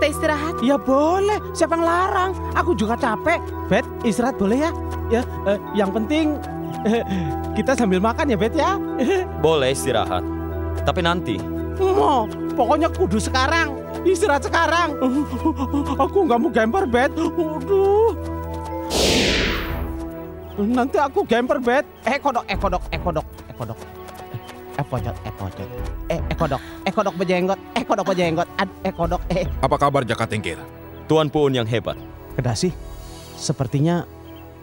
kita istirahat? Ya boleh, siapa yang larang? Aku juga capek. Bet, istirahat boleh ya? Ya, yang penting kita sambil makan ya, Bet ya. Boleh istirahat, tapi nanti. Pokoknya kudu sekarang. Istirahat sekarang. Aku nggak mau gemper, Bet. Aduh. Nanti aku gemper, Bet. Kodok. Kodok bejenggot. Kodok. Apa kabar Jaka Tingkir? Tuan Puun yang hebat. Kedasi, sepertinya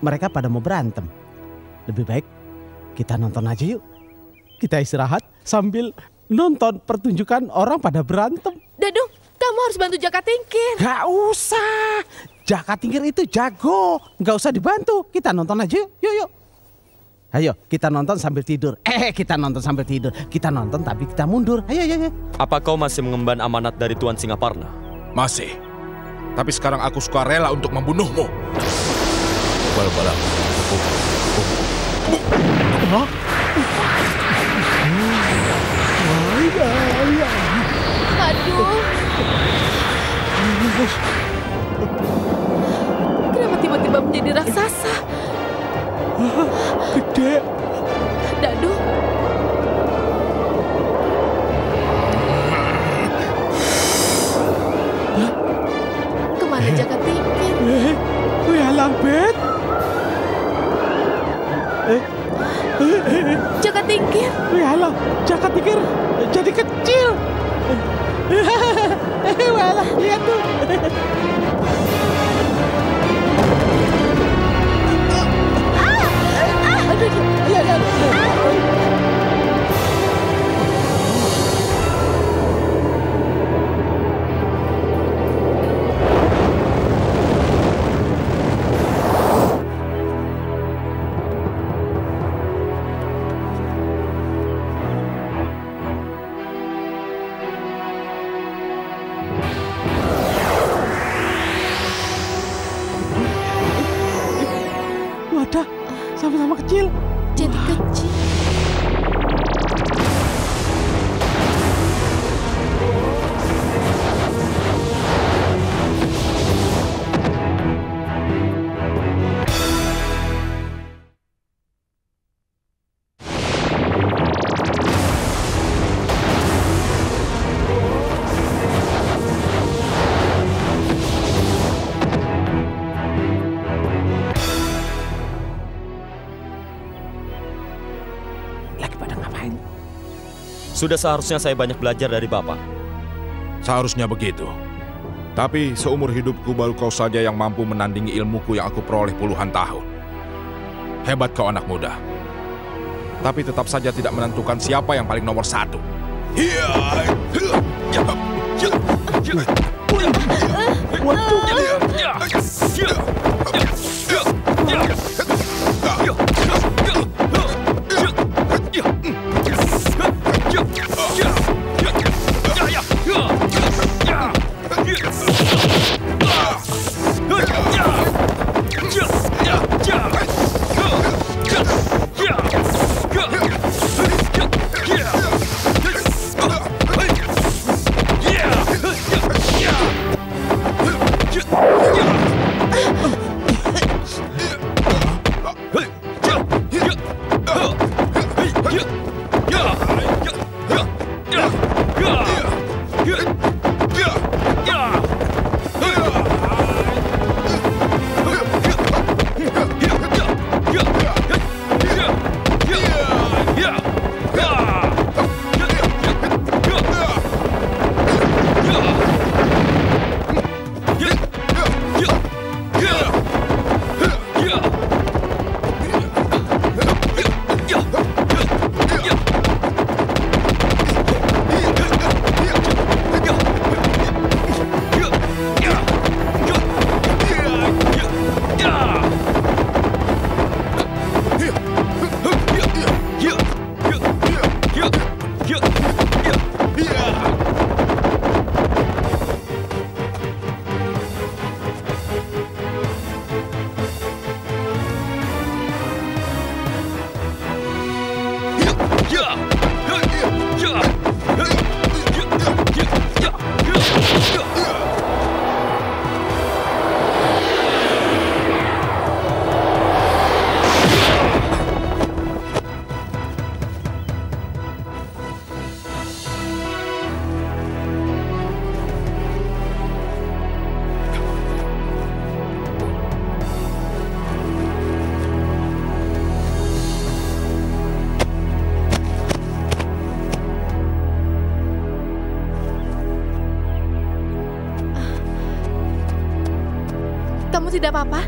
mereka pada mau berantem. Lebih baik kita nonton aja yuk. Kita istirahat sambil nonton pertunjukan orang pada berantem. Dadung, kamu harus bantu Jaka Tingkir. Gak usah. Jaka Tingkir itu jago. Gak usah dibantu. Kita nonton aja yuk. Ayo kita nonton sambil tidur. Kita nonton sambil tidur. Kita nonton tapi kita mundur. Ayo. Apa kau masih mengemban amanat dari Tuan Singaparna? Masih. Tapi sekarang aku suka rela untuk membunuhmu. Bala-bala. Aduh. Kenapa tiba-tiba menjadi raksasa? Gede. Dadung. Kemana Jaka Tingkir? Alah, Bet. Jaka Tingkir. Alah, Jaka Tingkir jadi kecil. Alah, lihat tuh. Wadah, sama-sama kecil. Jadi kecil. Sudah seharusnya saya banyak belajar dari Bapak. Seharusnya begitu. Tapi seumur hidupku baru kau saja yang mampu menandingi ilmuku yang aku peroleh puluhan tahun. Hebat kau anak muda. Tapi tetap saja tidak menentukan siapa yang paling nomor satu. Kamu tidak apa-apa?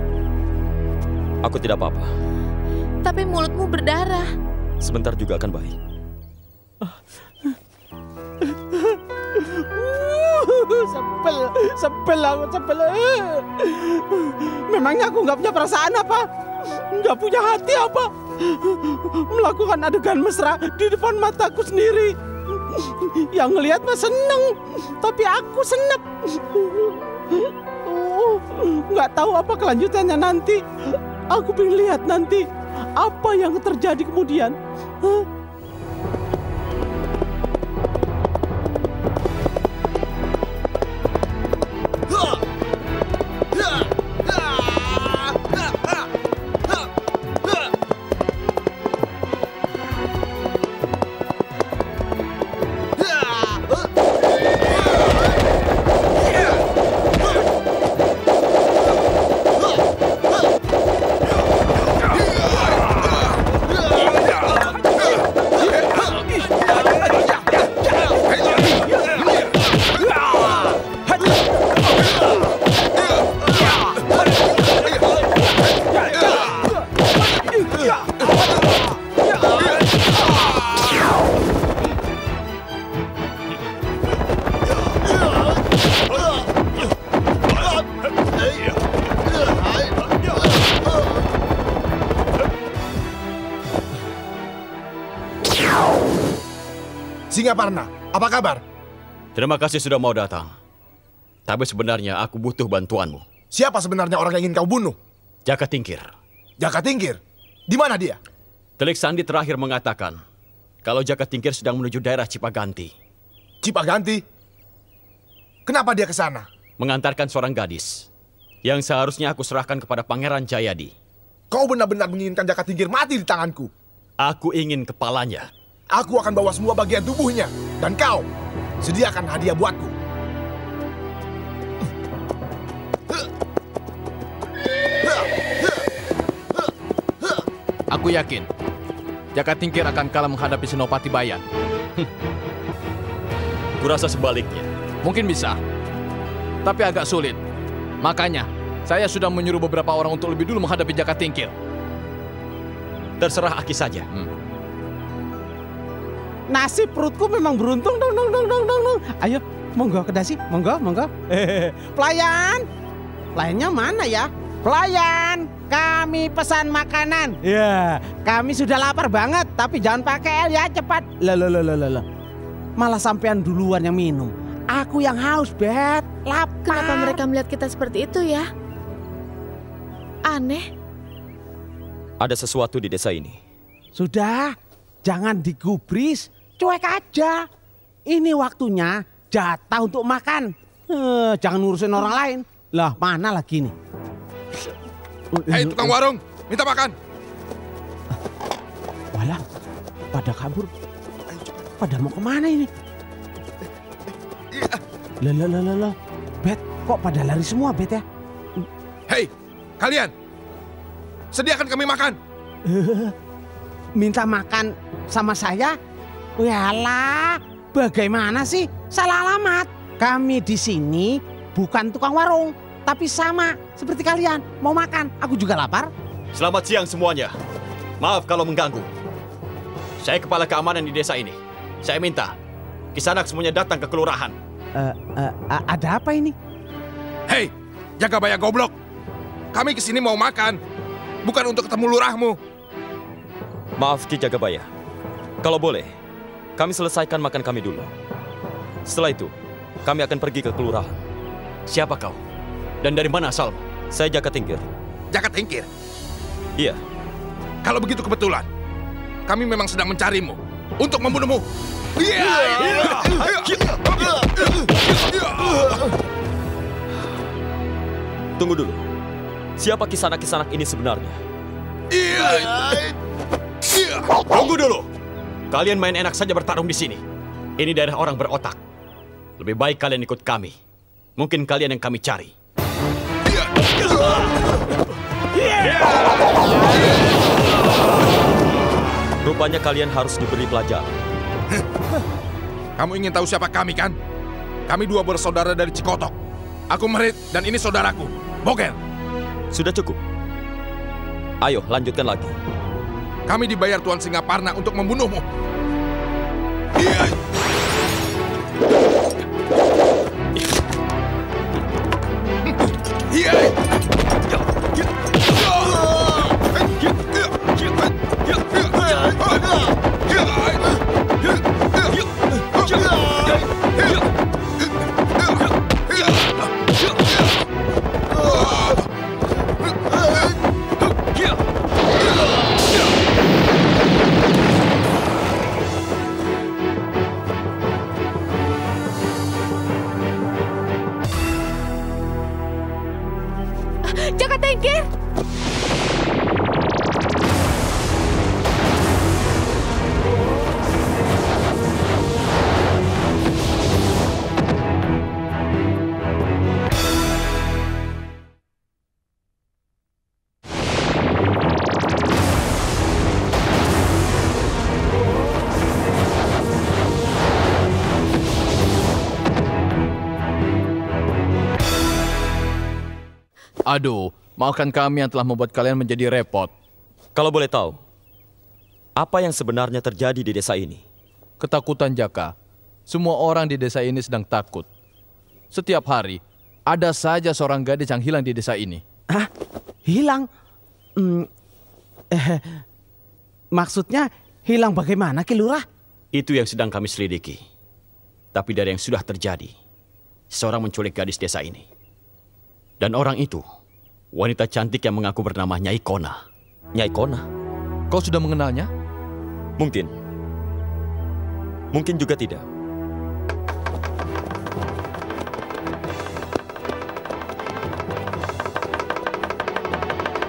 Aku tidak apa-apa. Tapi mulutmu berdarah. Sebentar juga akan baik. Sebel aku. Memangnya aku nggak punya perasaan apa? Nggak punya hati apa? Melakukan adegan mesra di depan mataku sendiri. Yang ngelihat mah seneng, tapi aku senep. Nggak tahu apa kelanjutannya nanti. Aku pengen lihat nanti apa yang terjadi kemudian. Singaparna, apa kabar? Terima kasih sudah mau datang. Tapi sebenarnya aku butuh bantuanmu. Siapa sebenarnya orang yang ingin kau bunuh? Jaka Tingkir. Jaka Tingkir? Di mana dia? Telik Sandi terakhir mengatakan kalau Jaka Tingkir sedang menuju daerah Cipaganti. Cipaganti? Kenapa dia ke sana? Mengantarkan seorang gadis yang seharusnya aku serahkan kepada Pangeran Jayadi. Kau benar-benar menginginkan Jaka Tingkir mati di tanganku? Aku ingin kepalanya. Aku akan bawa semua bagian tubuhnya. Dan kau, sediakan hadiah buatku. Aku yakin Jaka Tingkir akan kalah menghadapi Senopati Bayan. Kurasa sebaliknya. Mungkin bisa, tapi agak sulit. Makanya, saya sudah menyuruh beberapa orang untuk lebih dulu menghadapi Jaka Tingkir. Terserah Aki saja. Nasib perutku memang beruntung dong. Ayo, monggo ke dasi, monggo. Pelayan, pelayannya mana ya? Pelayan, kami pesan makanan. Ya, kami sudah lapar banget, tapi jangan pakai L ya, cepat. Lah. Malah sampean duluan yang minum. Aku yang haus, Bet. Lapar. Kenapa mereka melihat kita seperti itu ya? Aneh. Ada sesuatu di desa ini. Sudah, jangan digubris. Cuek aja. Ini waktunya jatah untuk makan. Jangan ngurusin orang lain. Lah, mana lagi nih? Hei, tukang warung, minta makan. Walah, pada kabur. Pada mau kemana ini? Lah. Bet, kok pada lari semua, Bet ya? Hei, kalian, sediakan kami makan. Minta makan sama saya? Walah, bagaimana sih? Salah alamat. Kami di sini bukan tukang warung, tapi sama seperti kalian. Mau makan, aku juga lapar. Selamat siang semuanya. Maaf kalau mengganggu. Saya kepala keamanan di desa ini. Saya minta Kisanak semuanya datang ke kelurahan. Ada apa ini? Hei, Jagabaya goblok. Kami kesini mau makan, bukan untuk ketemu lurahmu. Maaf Ki Jagabaya. Kalau boleh, kami selesaikan makan kami dulu. Setelah itu, kami akan pergi ke kelurahan. Siapa kau? Dan dari mana asalmu? Saya Jaka Tingkir. Jaka Tingkir? Iya. Kalau begitu kebetulan, kami memang sedang mencarimu untuk membunuhmu. Tunggu dulu. Siapa Kisanak-Kisanak ini sebenarnya? Tunggu dulu. Kalian main enak saja bertarung di sini. Ini daerah orang berotak. Lebih baik kalian ikut kami. Mungkin kalian yang kami cari. Rupanya kalian harus diberi pelajaran. Kamu ingin tahu siapa kami kan? Kami dua bersaudara dari Cikotok. Aku Merit dan ini saudaraku, Bogel. Sudah cukup. Ayo, lanjutkan lagi. Kami dibayar Tuan Singaparna untuk membunuhmu. Iya. Iya. Jaka Tingkir! Aduh, maafkan kami yang telah membuat kalian menjadi repot. Kalau boleh tahu, apa yang sebenarnya terjadi di desa ini? Ketakutan, Jaka. Semua orang di desa ini sedang takut. Setiap hari, ada saja seorang gadis yang hilang di desa ini. Hah? Hilang? Maksudnya hilang bagaimana, Ki Lurah? Itu yang sedang kami selidiki. Tapi dari yang sudah terjadi, seorang menculik gadis desa ini. Dan orang itu, wanita cantik yang mengaku bernama Nyai Kona. Nyai Kona? Kau sudah mengenalnya? Mungkin. Mungkin juga tidak.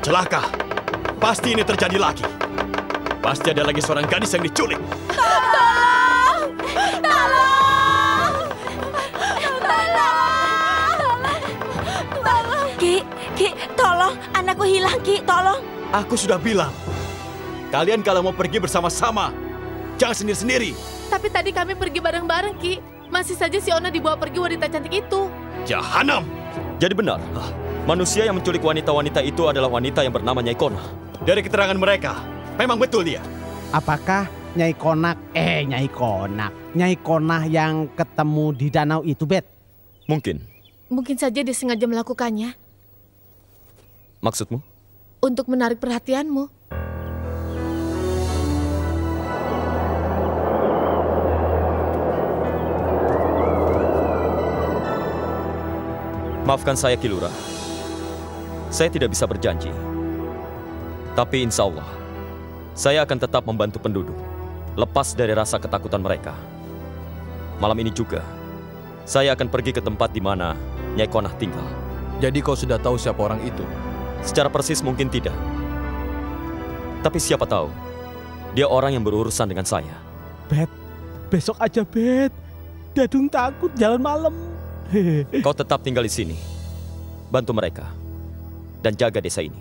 Celaka! Pasti ini terjadi lagi. Pasti ada lagi seorang gadis yang diculik. Tolong! Tolong! Tolong! Ki, tolong, anakku hilang, Ki, tolong. Aku sudah bilang, kalian kalau mau pergi bersama-sama, jangan sendiri-sendiri. Tapi tadi kami pergi bareng-bareng, Ki. Masih saja si Ona dibawa pergi wanita cantik itu. Jahanam! Jadi benar, manusia yang menculik wanita-wanita itu adalah wanita yang bernama Nyai Kona. Dari keterangan mereka, memang betul dia. Apakah Nyai Konah yang ketemu di danau itu, Bet? Mungkin. Mungkin saja dia sengaja melakukannya Maksudmu? untuk menarik perhatianmu. Maafkan saya, Ki Lurah. Saya tidak bisa berjanji. Tapi insya Allah, saya akan tetap membantu penduduk, lepas dari rasa ketakutan mereka. Malam ini juga, saya akan pergi ke tempat di mana Nyai Konah tinggal. Jadi kau sudah tahu siapa orang itu? Secara persis mungkin tidak. Tapi siapa tahu, dia orang yang berurusan dengan saya. Bet, besok aja, Bet. Dadung takut jalan malam. Kau tetap tinggal di sini, bantu mereka, dan jaga desa ini.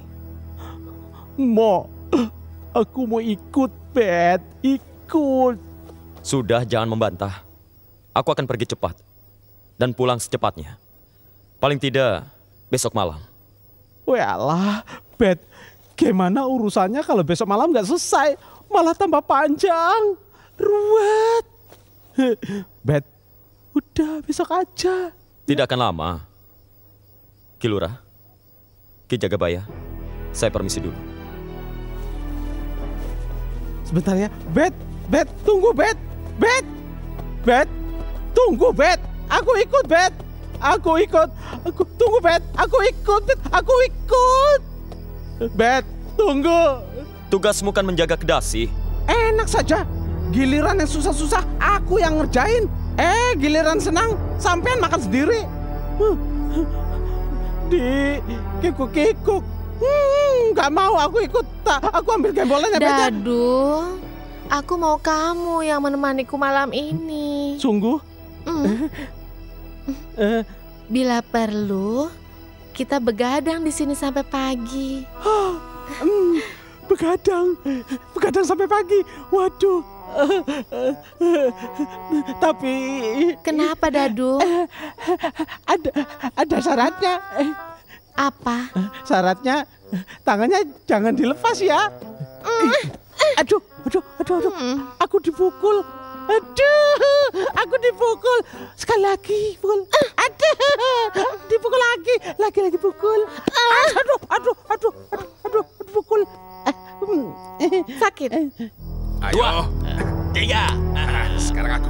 Aku mau ikut, Bet. Ikut. Sudah, jangan membantah. Aku akan pergi cepat dan pulang secepatnya. Paling tidak besok malam. Walah, Bet. Gimana urusannya kalau besok malam nggak selesai? Malah tambah panjang. Ruwet. Bet, udah besok aja. Tidak akan lama. Ki Lurah, Ki Jagabaya, saya permisi dulu. Sebentar ya. Bet, tunggu, Bet. Bet, tunggu, Bet. Aku ikut, Bet. Tunggu, Bet. Aku ikut. Bet, tunggu. Tugasmu kan menjaga kedasi. Enak saja. Giliran yang susah-susah aku yang ngerjain. Giliran senang sampean makan sendiri. Di kikuk. Gak mau aku ikut. Aku ambil gembolannya, Bet. Dadung, aku mau kamu yang menemaniku malam ini. Sungguh? Bila perlu, kita begadang di sini sampai pagi. Begadang sampai pagi. Waduh. Tapi Kenapa, Dadung? ada syaratnya. Apa? Syaratnya tangannya jangan dilepas ya. Aduh. Aku dipukul. Aku dipukul. Sekali lagi pukul. Aduh. Dipukul lagi. Lagi pukul. Aduh, pukul. Sakit. Ayo. 3. Sekarang aku.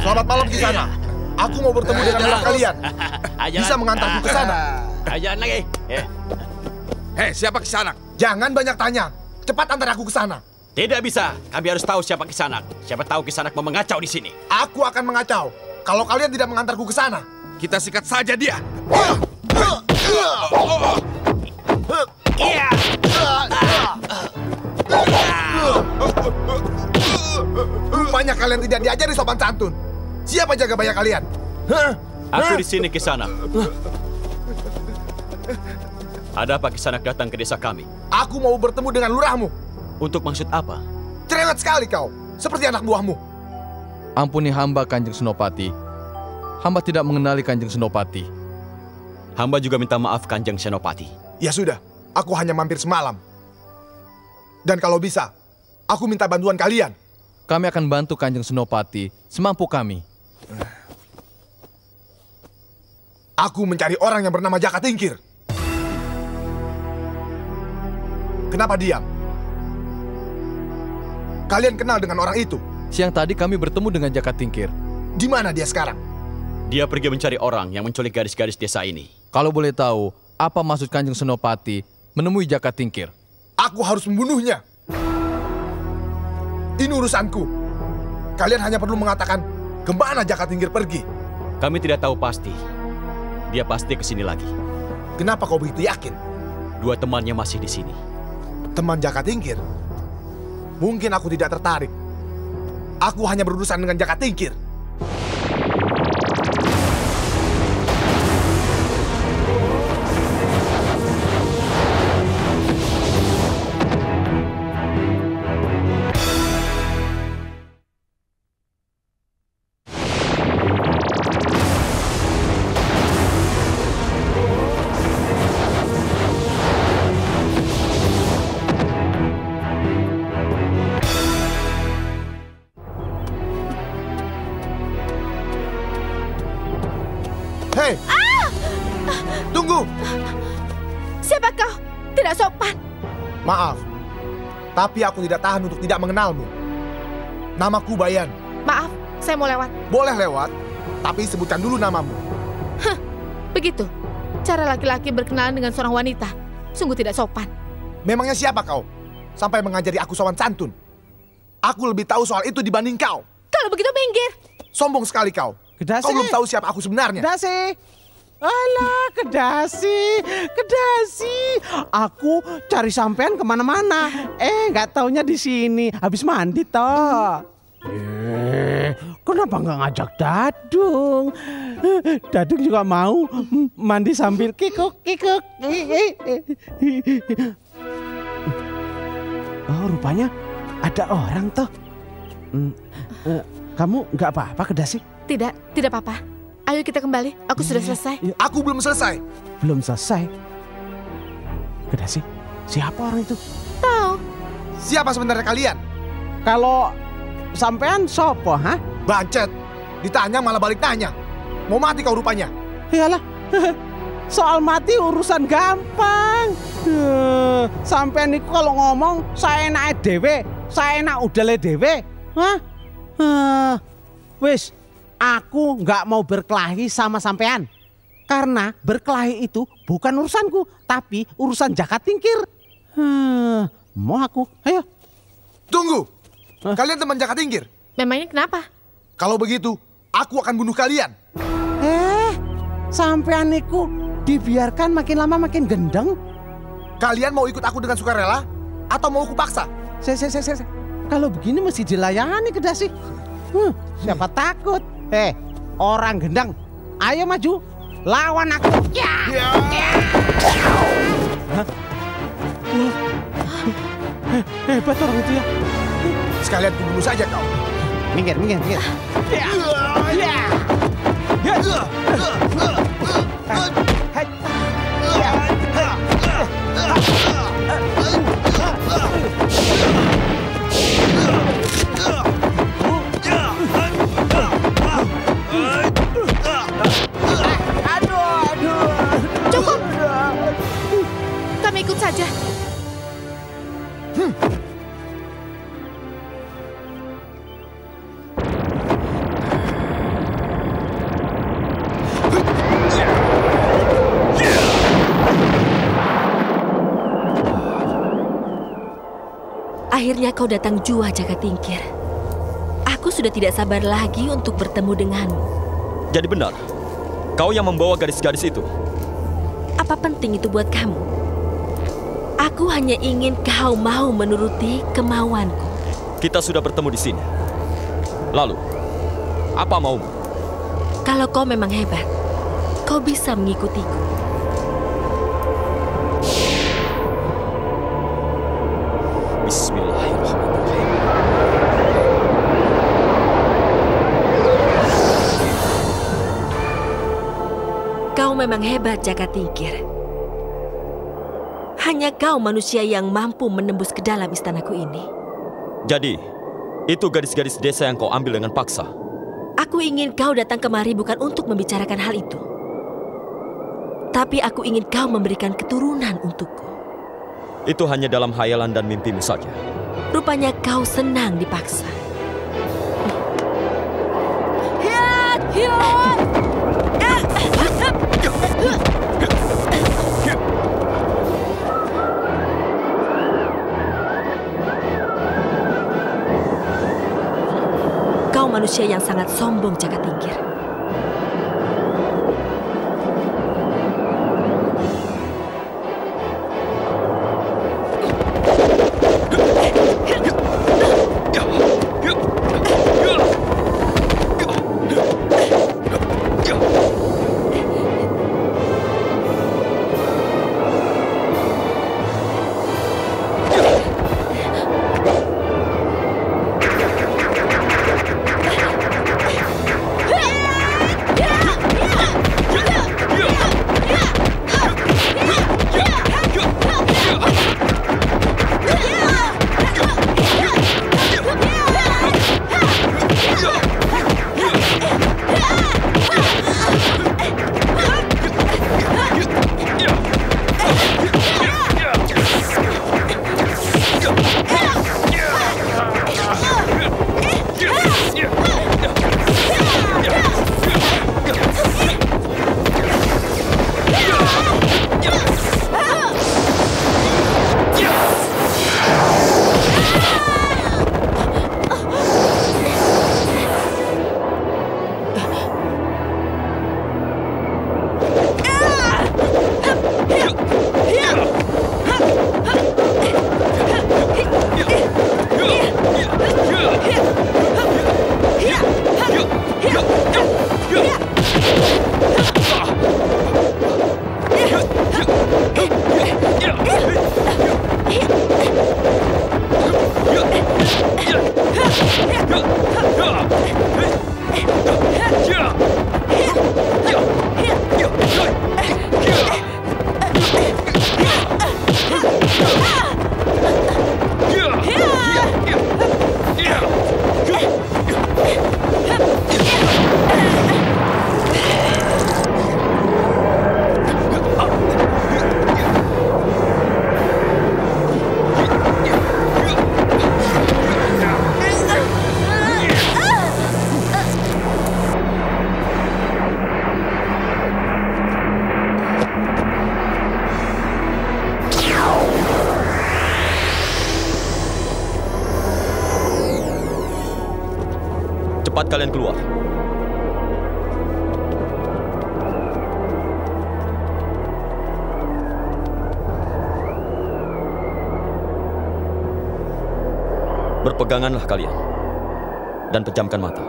Selamat malam Kisana. Aku mau bertemu dengan lurah kalian. Bisa mengantarku ke sana. Jalan lagi. Hei, siapa Kisanak? Jangan banyak tanya. Cepat antar aku ke sana. Tidak bisa. Kami harus tahu siapa Kisanak. Siapa tahu Kisanak mau mengacau di sini. Aku akan mengacau kalau kalian tidak mengantarku ke sana. Kita sikat saja dia. Rupanya kalian tidak diajari sopan santun. Siapa jaga bayar kalian? Aku di sini Kisanak. Ada apa Kisanak datang ke desa kami? Aku mau bertemu dengan lurahmu. Untuk maksud apa? Cerewet sekali kau, seperti anak buahmu. Ampuni hamba Kanjeng Senopati. Hamba tidak mengenali Kanjeng Senopati. Hamba juga minta maaf Kanjeng Senopati. Ya sudah, aku hanya mampir semalam. Dan kalau bisa, aku minta bantuan kalian. Kami akan bantu Kanjeng Senopati semampu kami. Aku mencari orang yang bernama Jaka Tingkir. Kenapa diam? Kalian kenal dengan orang itu? Siang tadi kami bertemu dengan Jaka Tingkir. Di mana dia sekarang? Dia pergi mencari orang yang menculik gadis-gadis desa ini. Kalau boleh tahu, apa maksud Kanjeng Senopati menemui Jaka Tingkir? Aku harus membunuhnya. Ini urusanku. Kalian hanya perlu mengatakan kemana Jaka Tingkir pergi. Kami tidak tahu pasti. Dia pasti kesini lagi. Kenapa kau begitu yakin? 2 temannya masih di sini. Teman Jaka Tingkir? Mungkin aku tidak tertarik. Aku hanya berurusan dengan Jaka Tingkir. Hei! Tunggu! Siapa kau? Tidak sopan. Maaf, tapi aku tidak tahan untuk tidak mengenalmu. Namaku Bayan. Maaf, saya mau lewat. Boleh lewat, tapi sebutkan dulu namamu. Begitu. Cara laki-laki berkenalan dengan seorang wanita. Sungguh tidak sopan. Memangnya siapa kau? Sampai mengajari aku sopan santun. Aku lebih tahu soal itu dibanding kau. Kalau begitu minggir. Sombong sekali kau. Kedasi. Kau belum tahu siapa aku sebenarnya. Kedasi. Alah, Kedasi. Aku cari sampean kemana-mana. Nggak taunya di sini. Habis mandi toh. Kenapa nggak ngajak Dadung? Dadung juga mau mandi sambil kikuk. Oh, rupanya ada orang toh. Kamu nggak apa-apa, Kedasi? Tidak apa-apa. Ayo kita kembali. Aku sudah selesai. Aku belum selesai. Belum selesai. Kedasi, siapa orang itu? Tahu. Siapa sebenarnya kalian? Kalau sampean sopo, ha? Bancet. Ditanya malah balik tanya. Mau mati kau rupanya. Iyalah. Soal mati urusan gampang. Sampean niku kalau ngomong saya enak dewe, saya enak udale dewe. Hah? Wis, aku nggak mau berkelahi sama sampean. Karena berkelahi itu bukan urusanku, tapi urusan Jaka Tingkir. Mau aku, ayo. Tunggu. Kalian teman Jaka Tingkir? Memangnya kenapa? Kalau begitu, aku akan bunuh kalian. Sampean niku dibiarkan makin lama makin gendeng. Kalian mau ikut aku dengan sukarela atau mau aku paksa? Kalau begini mesti dilayani, Kedasi. Siapa takut? Orang gendeng, ayo maju, lawan aku. Hebat orang itu ya. Sekalian kubunuh saja kau. Minggir. ikut saja. Akhirnya kau datang juga, Jakatingkir. Aku sudah tidak sabar lagi untuk bertemu denganmu. Jadi benar, kau yang membawa gadis-gadis itu. Apa penting itu buat kamu? Aku hanya ingin kau mau menuruti kemauanku. Kita sudah bertemu di sini. Lalu, apa maumu? Kalau kau memang hebat, kau bisa mengikutiku. Bismillahirrahmanirrahim. Kau memang hebat, Jakatingkir. Hanya kau manusia yang mampu menembus ke dalam istanaku ini. Jadi, itu gadis-gadis desa yang kau ambil dengan paksa. Aku ingin kau datang kemari bukan untuk membicarakan hal itu. Tapi aku ingin kau memberikan keturunan untukku. Itu hanya dalam hayalan dan mimpimu saja. Rupanya kau senang dipaksa. Kau manusia yang sangat sombong, Jakatingkir. Cepat kalian keluar. Berpeganganlah kalian dan pejamkan mata.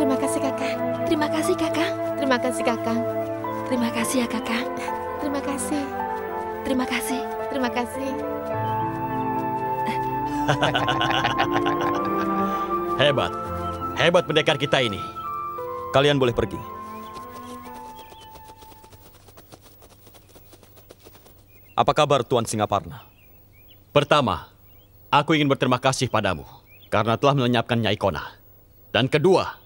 Terima kasih, Kakang. Terima kasih, Kakang. Terima kasih, Kakang. Terima kasih ya, Kakang. Terima kasih. Terima kasih. Terima kasih. Hebat. Hebat pendekar kita ini. Kalian boleh pergi. Apa kabar Tuan Singaparna? Pertama, aku ingin berterima kasih padamu karena telah melenyapkan Nyai Kona. Dan kedua,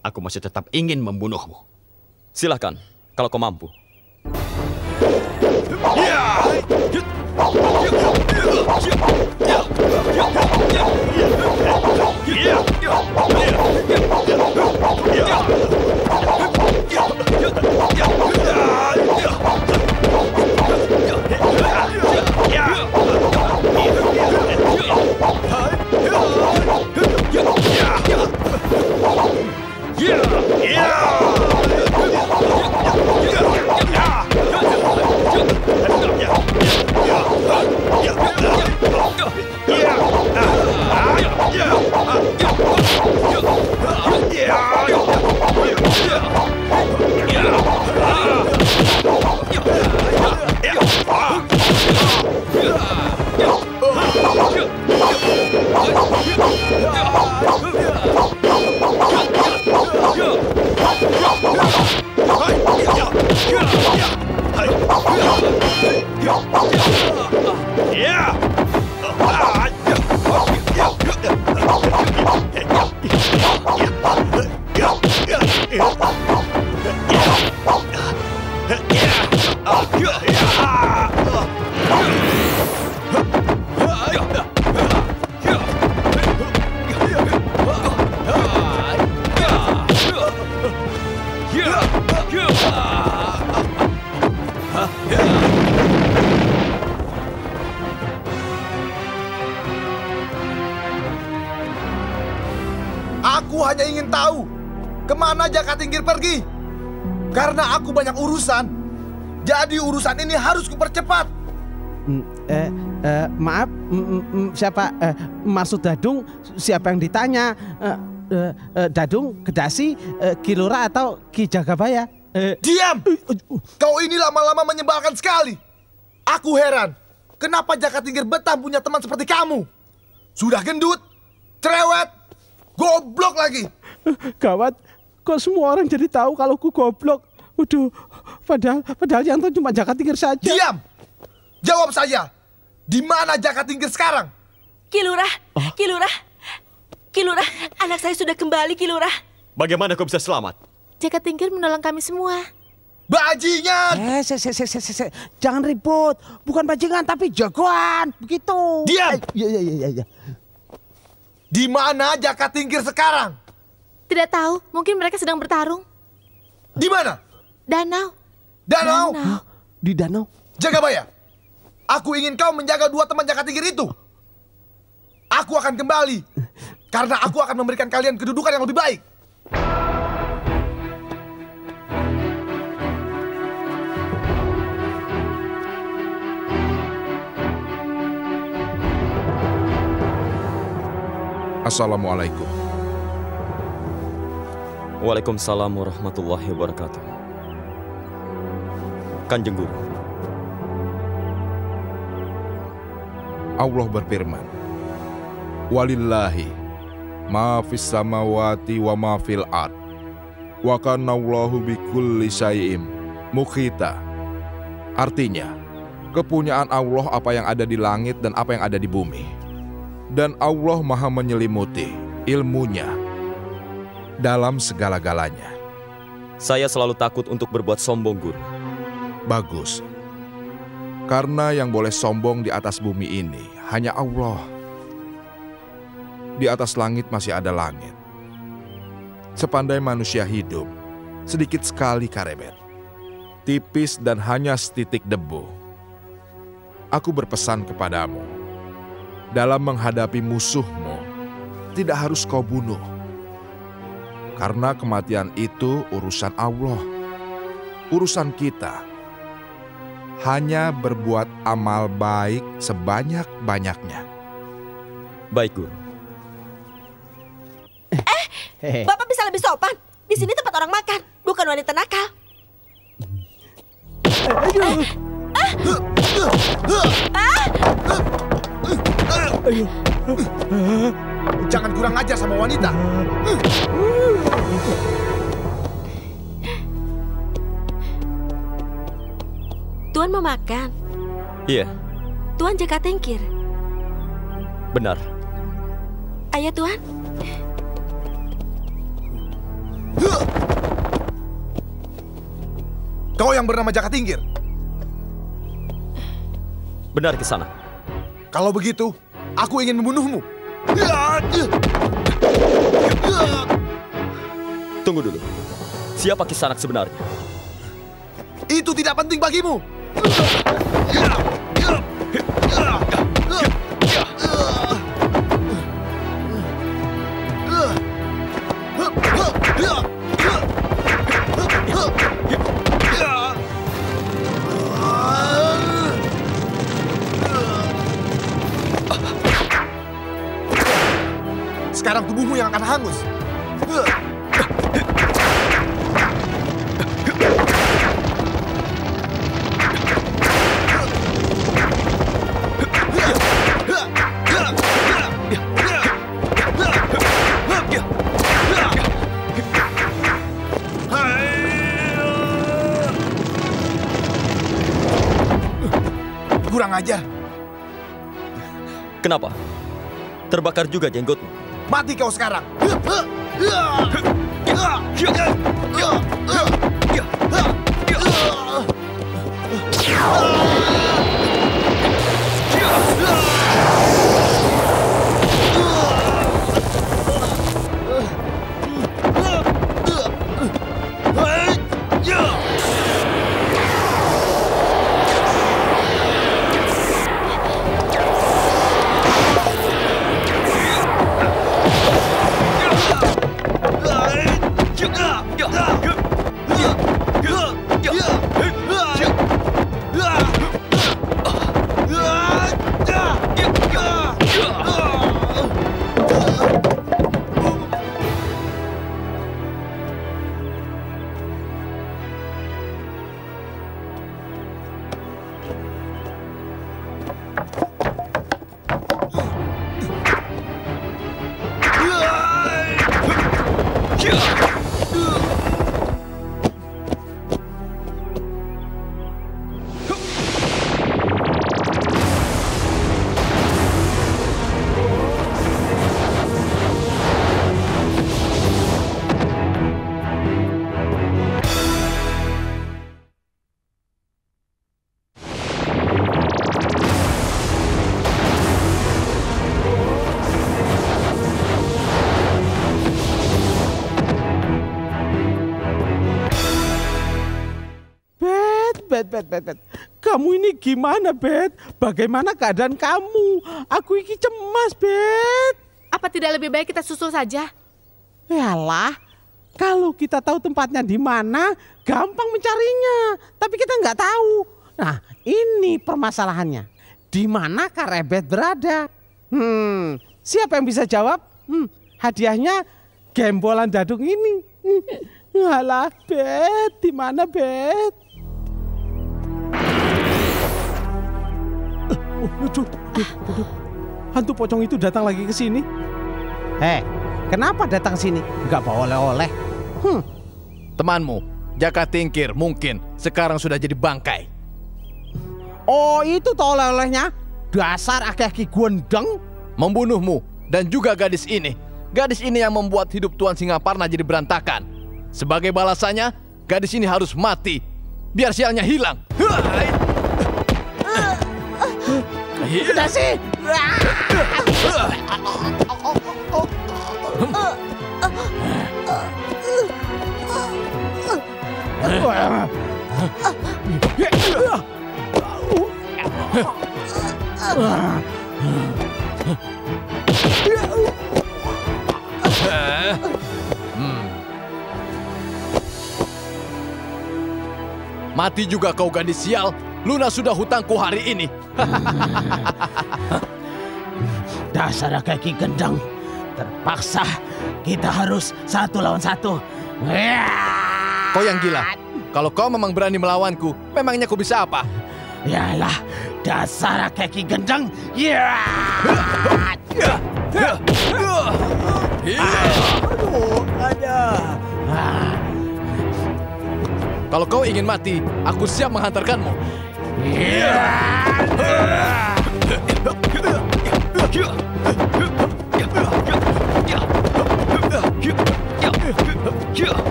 aku masih tetap ingin membunuhmu. Silahkan, kalau kau mampu. Aku hanya ingin tahu kemana Jaka Tingkir pergi. Karena aku banyak urusan. Jadi urusan ini harus kupercepat. Maaf, siapa? Maksud Dadung, siapa yang ditanya? Dadung, Kedasi, Ki Lurah atau Ki Jagabaya? Diam! Kau ini lama-lama menyebalkan sekali. Aku heran, kenapa Jaka Tingkir betah punya teman seperti kamu? Sudah gendut, cerewet, goblok lagi. Gawat, kok semua orang jadi tahu kalau ku goblok? Waduh, padahal yang tahu cuma Jaka Tingkir saja. Diam! Jawab saya, di mana Jaka Tingkir sekarang? Ki Lurah, Ki Lurah, Ki Lurah, anak saya sudah kembali, Ki Lurah. Bagaimana kau bisa selamat? Jaka Tingkir menolong kami semua. Bajingan! Jangan ribut. Bukan bajingan tapi jagoan. Begitu. Diam! Iya. Di mana Jaka Tingkir sekarang? Tidak tahu, mungkin mereka sedang bertarung. Di mana? Danau. Danau? Di danau. Jagabaya, aku ingin kau menjaga dua teman Jaka Tingkir itu. Aku akan kembali. Karena aku akan memberikan kalian kedudukan yang lebih baik. Assalamualaikum. Waalaikumsalam warahmatullahi wabarakatuh. Kanjeng Guru. Allah berfirman, Walillahi ma fis samawati wa ma fil ard. Wa kana Allahu bikulli syai'in mukhita. Artinya, kepunyaan Allah apa yang ada di langit dan apa yang ada di bumi. Dan Allah Maha menyelimuti ilmunya dalam segala-galanya. Saya selalu takut untuk berbuat sombong, Guru. Bagus. Karena yang boleh sombong di atas bumi ini hanya Allah. Di atas langit masih ada langit. Sepandai manusia hidup, sedikit sekali karebet. Tipis dan hanya setitik debu. Aku berpesan kepadamu, dalam menghadapi musuhmu, tidak harus kau bunuh. Karena kematian itu urusan Allah. Urusan kita hanya berbuat amal baik sebanyak-banyaknya. Baik, Guru. Bapak bisa lebih sopan. Di sini tempat orang makan, bukan wanita nakal. Jangan kurang ajar sama wanita. Tuan mau makan? Iya, Tuan jaga tingkir. benar. Ayo Tuan. Kau yang bernama Jaka Tingkir? Benar Kisana. Kalau begitu, aku ingin membunuhmu. Tunggu dulu. Siapa Kisanak sebenarnya? Itu tidak penting bagimu. Sekarang tubuhmu yang akan hangus. Kurang ajar. Kenapa? Terbakar juga jenggotmu. Mati kau sekarang. Bet. Kamu ini gimana, Bet? Bagaimana keadaan kamu? Aku ini cemas, Bet. Apa tidak lebih baik kita susul saja? Yalah, kalau kita tahu tempatnya di mana, gampang mencarinya. Tapi kita nggak tahu. Nah, ini permasalahannya. Di mana Kak Rebet berada? Siapa yang bisa jawab? Hadiahnya gembolan dadung ini. Alah, Bet, di mana, Bet? Aduh. Hantu pocong itu datang lagi ke sini. Kenapa datang sini? Enggak bawa oleh-oleh. Temanmu, Jaka Tingkir mungkin sekarang sudah jadi bangkai. Oh, itu toh oleh-olehnya. Dasar aki-aki gondeng. Membunuhmu dan juga gadis ini. Gadis ini yang membuat hidup Tuan Singaparna jadi berantakan. Sebagai balasannya, gadis ini harus mati. Biar sialnya hilang. Udah sih. Mati juga kau gadis sial. Luna sudah hutangku hari ini. Dasar kaki gendang. Terpaksa kita harus 1 lawan 1. Kau yang gila. Kalau kau memang berani melawanku, memangnya kau bisa apa? Yalah, dasar kaki gendeng. Ya. Aduh, ada. Kalau kau ingin mati, aku siap menghantarkanmu.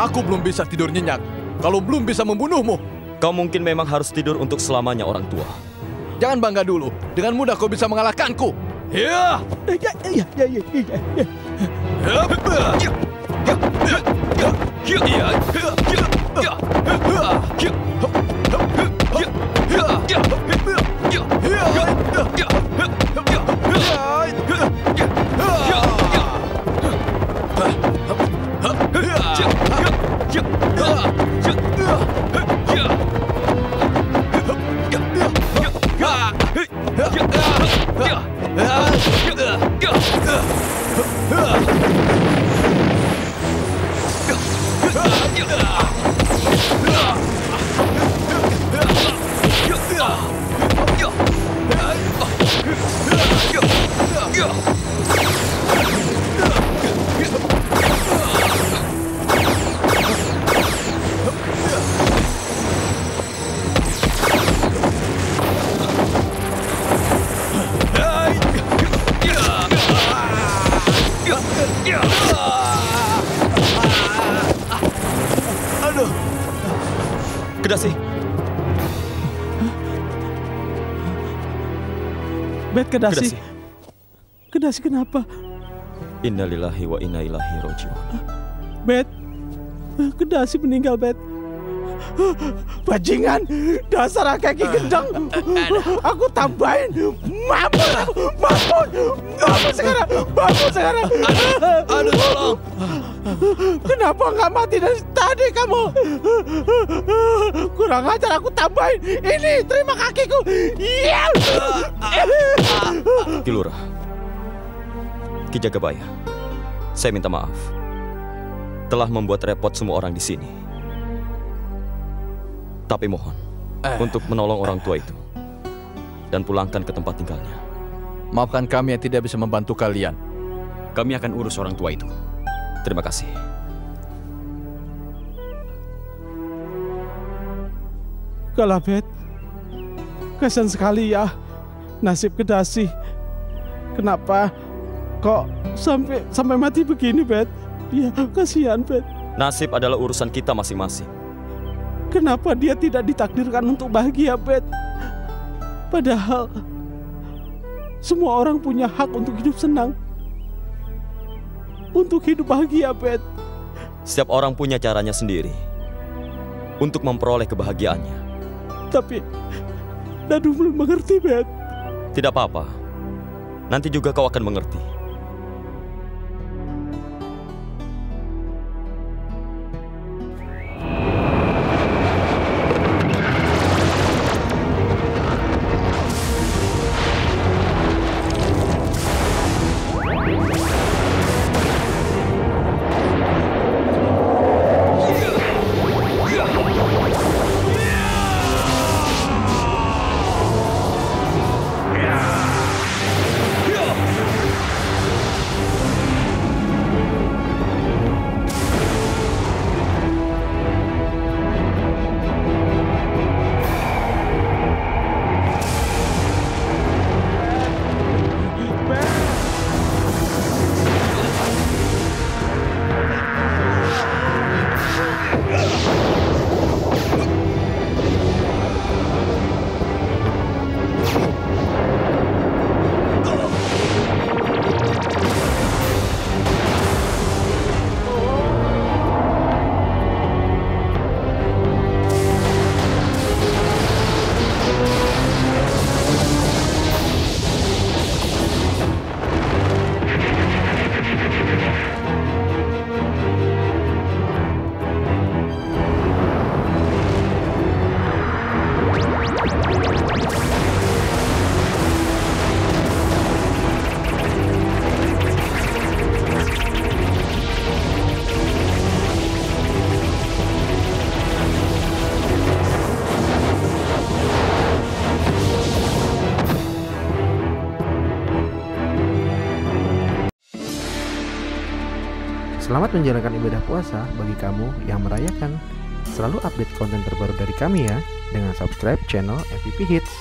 Aku belum bisa tidur nyenyak kalau belum bisa membunuhmu. Kau mungkin memang harus tidur untuk selamanya, orang tua. Jangan bangga dulu. Dengan mudah kau bisa mengalahkanku. Ya. Kedasi. Bet, Kedasi. Kedasi kenapa? Innalillahi wa inna ilaihi raji'un. Bet, Kedasi meninggal, Bet. Bajingan, dasar kaki gendeng. Aku tambahin. Mampus sekarang. Aduh, tolong. Kenapa nggak mati dari tadi kamu? Kurang ajar, aku tambahin. Ini, terima kakiku. Ki Lurah, Ki Jagabaya, saya minta maaf telah membuat repot semua orang di sini. Tapi mohon untuk menolong orang tua itu dan pulangkan ke tempat tinggalnya. Maafkan kami yang tidak bisa membantu kalian. Kami akan urus orang tua itu. Terima kasih. Kalabet, kasihan sekali ya nasib Kedasi. Kenapa kok sampai mati begini, Bet? Ya, kasihan, Bet. Nasib adalah urusan kita masing-masing. Kenapa dia tidak ditakdirkan untuk bahagia, Bet? Padahal semua orang punya hak untuk hidup senang, untuk hidup bahagia, Bet. Setiap orang punya caranya sendiri untuk memperoleh kebahagiaannya. Tapi Dadu belum mengerti, Bet. Tidak apa-apa. Nanti juga kau akan mengerti. Selamat menjalankan ibadah puasa bagi kamu yang merayakan. Selalu update konten terbaru dari kami ya, dengan subscribe channel MVP Hits.